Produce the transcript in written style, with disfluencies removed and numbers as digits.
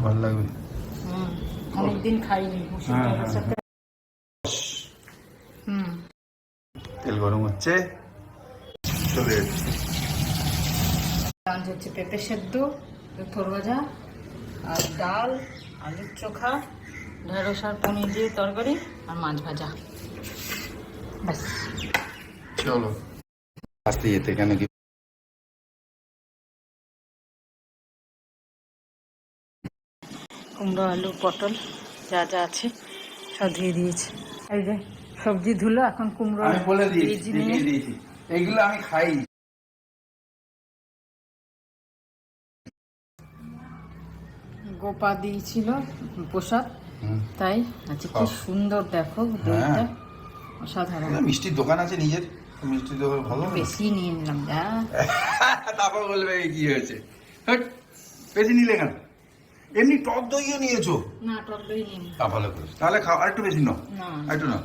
ভালো লাগবে। অনেকদিন খাইনি মুসুর ডালের সাথে। তেল গরম হচ্ছে, চলে যাচ্ছে। হচ্ছে পেঁপে সেদ্ধ, থোর ভাজা আর ডাল, আলুর চোখা, ঢেঁড়স আর পনির দিয়ে তরকারি আর মাছ ভাজা, ব্যাস। চলো আসতে যেতে কেন কি কুমড়ো, আলু, পটল যা যা আছে সব ধুয়ে দিয়েছে। এই যে সবজি ধুলো, এখন কুমড়ো আমি বলে দিয়েছি, বীজ নিয়ে দিয়েছি এইগুলো আমি খাই। গোপা দিয়েছিল প্রসাদ, তাই আজকে কি সুন্দর দেখো দইটা, অসাধারণ। মিষ্টির দোকান আছে নিজের, মিষ্টির দোকান ভালো বেশি নিয়ে নিলাম যা। তারপর বলবে কি হয়েছে, বেশি নিলে কেন? এমনি টক দইও নিয়েছো? না, টক দই নিয়ে ভালো করে তাহলে খাও, আর একটু বেশি নাও, না একটু নাও।